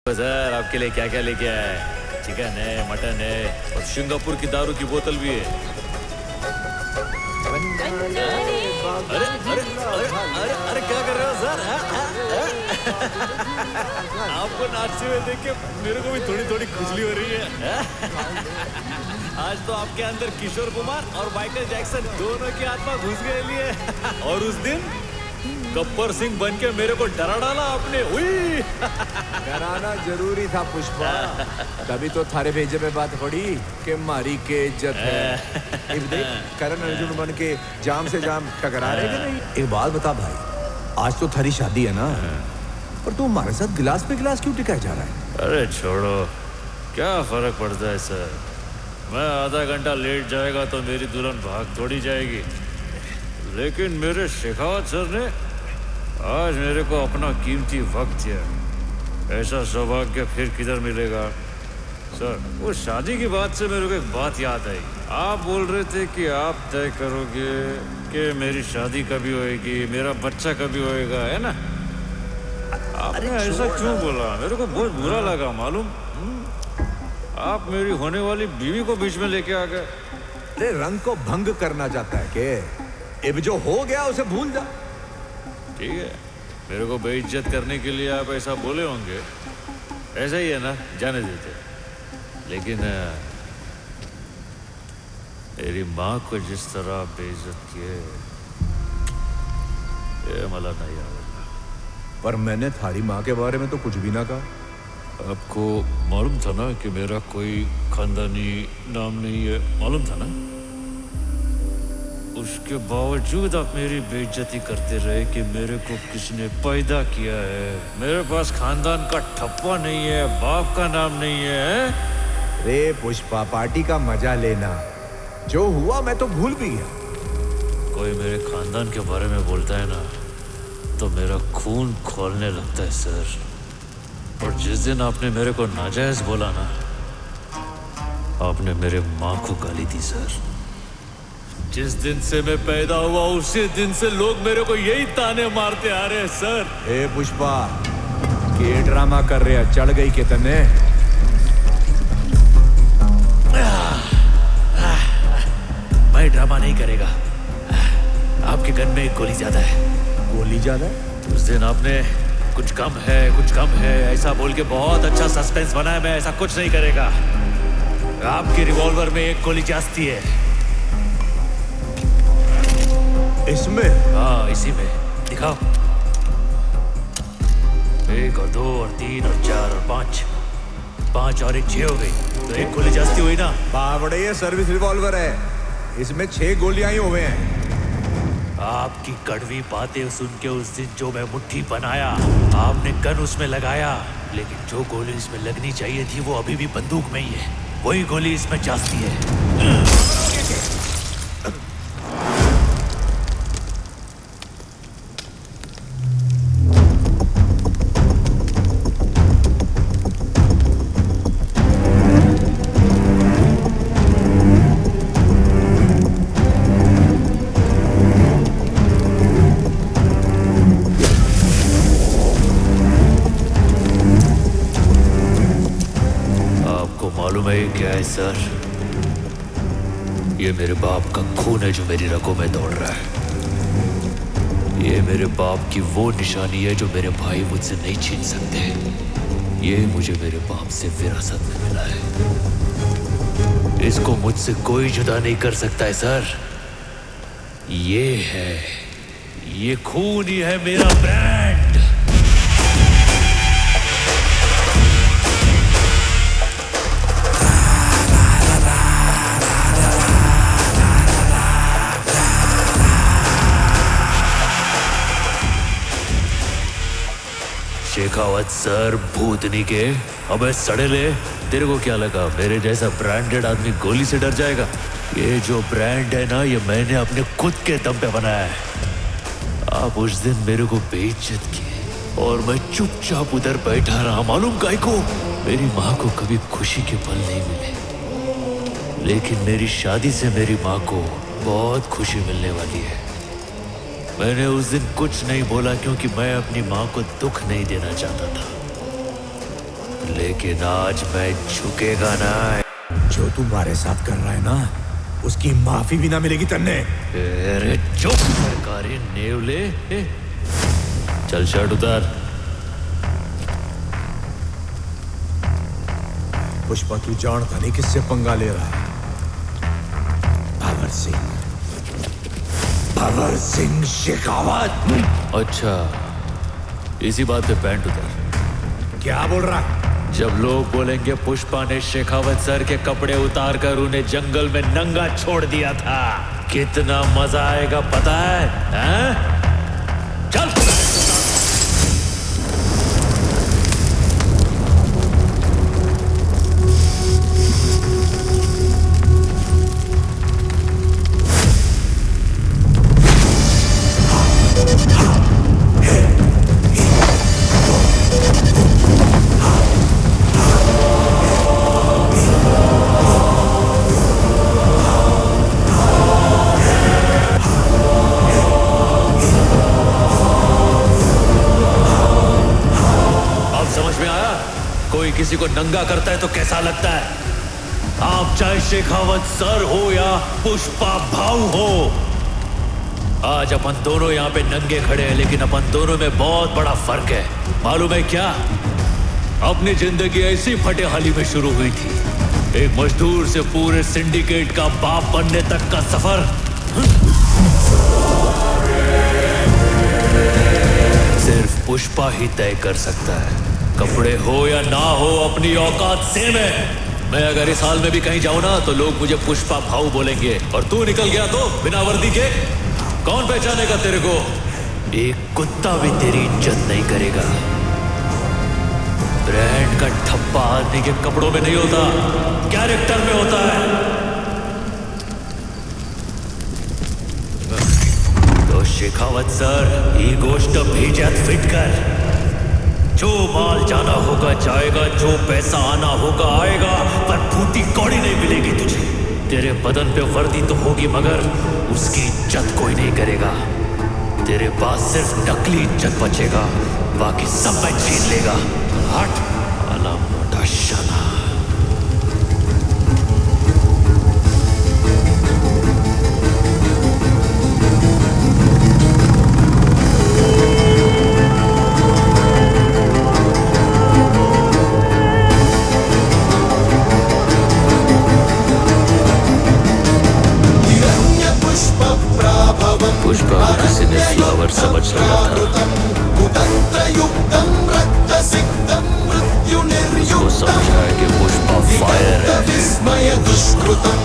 Sir आपके लिए क्या क्या लेके आया है? चिकन है, मटन है और सिंगापुर की दारू की बोतल भी है। अरे अरे अरे अरे अरे क्या कर रहे हो सर? आपको नाचते हुए देख के मेरे को भी थोड़ी थोड़ी खुजली हो रही है। आज तो आपके अंदर किशोर कुमार और माइकल जैक्सन दोनों की आत्मा घुस गई लिए। और उस दिन गब्बर सिंह बन के मेरे को डरा डाला आपने। डराना जरूरी था पुष्पा, तभी तो थारे भेजे में बात पड़ी कि मारी के इज्जत है। इब देख करण अर्जुन बन के जाम से जाम टकरा रहे कि नहीं। एक बात बता भाई, आज तो थारी शादी है ना, पर तू हमारे साथ गिलास पे गिलास क्यों टिकाया जा रहा है? अरे छोड़ो, क्या फर्क पड़ता है सर। मैं आधा घंटा लेट जाएगा तो मेरी दुल्हन भाग थोड़ी जाएगी, लेकिन मेरे शेखावत सर ने आज मेरे को अपना कीमती वक्त दिया। ऐसा सौभाग्य फिर किधर मिलेगा सर। वो शादी की बात से मेरे को एक बात याद आई। आप बोल रहे थे कि आप तय करोगे कि मेरी शादी कभी होएगी, मेरा बच्चा कभी होएगा, है ना? आपने ऐसा क्यों बोला? मेरे को बहुत बुरा लगा मालूम। आप मेरी होने वाली बीवी को बीच में लेके आ गए। अरे रंग को भंग करना चाहता है के? अब जो हो गया उसे भूल जा। ठीक है, मेरे को बेइज्जत करने के लिए आप ऐसा बोले होंगे, ऐसा ही है ना, जाने देते। लेकिन मेरी माँ को जिस तरह बेइज्जत किए, ये मला नहीं आएगा। पर मैंने थारी माँ के बारे में तो कुछ भी ना कहा। आपको मालूम था ना कि मेरा कोई खानदानी नाम नहीं है, मालूम था ना? उसके बावजूद आप मेरी बेइज्जती करते रहे कि मेरे को किसने पैदा किया है। मेरे पास खानदान का ठप्पा नहीं है, बाप का नाम नहीं है। रे पुष्पा, पार्टी का मजा लेना। जो हुआ मैं तो भूल भी गया। कोई मेरे खानदान के बारे में बोलता है ना, तो मेरा खून खौलने लगता है सर। और जिस दिन आपने मेरे को नाजायज बोला ना, आपने मेरे माँ को गाली दी सर। जिस दिन से मैं पैदा हुआ उसी दिन से लोग मेरे को यही ताने मारते आ रहे हैं सर। ए पुष्पा, के ड्रामा कर रहे हैं? चढ़ गई कितने? मैं ड्रामा नहीं करेगा। आपके गन में एक गोली ज्यादा है। गोली ज्यादा है? उस दिन आपने कुछ कम है, कुछ कम है ऐसा बोल के बहुत अच्छा सस्पेंस बनाया। मैं ऐसा कुछ नहीं करेगा। आपकी रिवॉल्वर में एक गोली जास्ती है। इसमें? हाँ, इसी में। दिखाओ। 1 और 2 और 3 और 4 और 5। 5 और 1 6 हो गई, तो एक गोली जास्ती हुई ना? बावड़े, ये सर्विस रिवॉल्वर है, इसमें 6 गोलियां ही हुए हैं। आपकी कड़वी बातें सुन के उस दिन जो मैं मुट्ठी बनाया, आपने गन उसमें लगाया, लेकिन जो गोली इसमें लगनी चाहिए थी वो अभी भी बंदूक में ही है। वही गोली इसमें जास्ती है। क्या है सर? ये मेरे बाप का खून है जो मेरी रगों में दौड़ रहा है। ये मेरे बाप की वो निशानी है जो मेरे भाई मुझसे नहीं छीन सकते। ये मुझे मेरे बाप से विरासत में मिला है। इसको मुझसे कोई जुदा नहीं कर सकता है सर। ये खून ही है मेरा ब्रांड। शेखावत सर, भूतनी के, अबे सड़ेले, तेरे को क्या लगा मेरे जैसा ब्रांडेड आदमी गोली से डर जाएगा? ये जो ब्रांड है ना, ये मैंने अपने खुद के दम पे बनाया है। आप उस दिन मेरे को बेइज्जत किए और मैं चुपचाप उधर बैठा रहा। मालूम काहे को? मेरी माँ को कभी खुशी के पल नहीं मिले, लेकिन मेरी शादी से मेरी माँ को बहुत खुशी मिलने वाली है। मैंने उस दिन कुछ नहीं बोला क्योंकि मैं अपनी माँ को दुख नहीं देना चाहता था। लेकिन आज मैं झुकेगा ना। जो तुम्हारे साथ कर रहा है ना, उसकी माफी भी ना मिलेगी तन्ने। अरे चुप सरकारी नेवले। चल शर्ट उतार। पुष्पा तू जानता नहीं किससे पंगा ले रहा है। भंवर सिंह शेखावत। अच्छा, इसी बात पे पैंट उतार। क्या बोल रहा है? जब लोग बोलेंगे पुष्पा ने शेखावत सर के कपड़े उतार कर उन्हें जंगल में नंगा छोड़ दिया था, कितना मजा आएगा पता है? चल। कोई किसी को नंगा करता है तो कैसा लगता है? आप चाहे शेखावत सर हो या पुष्पा भाऊ हो, आज अपन दोनों यहाँ पे नंगे खड़े हैं, लेकिन अपन दोनों में बहुत बड़ा फर्क है। मालूम है क्या? अपनी जिंदगी ऐसी फटेहाली में शुरू हुई थी, एक मजदूर से पूरे सिंडिकेट का बाप बनने तक का सफर सिर्फ पुष्पा ही तय कर सकता है। कपड़े हो या ना हो, अपनी औकात सेम है। मैं अगर इस हाल में भी कहीं जाऊं ना तो लोग मुझे पुष्पा भाऊ बोलेंगे, और तू निकल गया तो बिना वर्दी के कौन पहचानेगा तेरे को? एक कुत्ता भी तेरी इज्जत नहीं करेगा। ब्रांड का ठप्पा आदमी के कपड़ों में नहीं होता, कैरेक्टर में होता है। तो शेखावत सर, ही गोष्ट भेजत फिट कर। जो माल जाना होगा जाएगा, जो पैसा आना होगा आएगा, पर फूटी कौड़ी नहीं मिलेगी तुझे। तेरे बदन पे वर्दी तो होगी, मगर उसकी इज्जत कोई नहीं करेगा। तेरे पास सिर्फ नकली इज्जत बचेगा, बाकी सब मैं छीन लेगा। हट वाला मोटा शाला। पुष्पा को किसी ने फ्लावर समझ लिया था। उसको समझा है कि पुष्पा फायर है। सामने कोई झुकेगा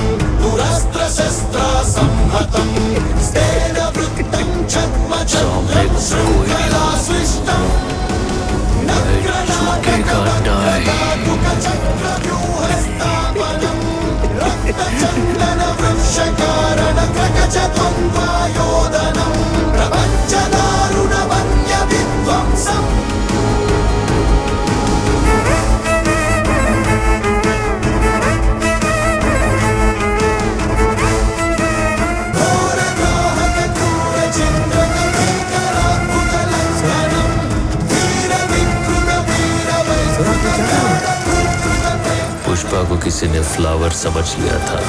पुष्पा को किसी ने फ्लावर समझ लिया था।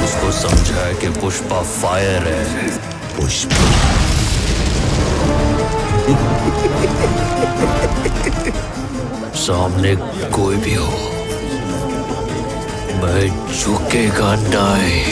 उसको समझा है कि पुष्पा फायर है। पुष्पा सामने कोई भी हो, मैं झुकेगा नहीं।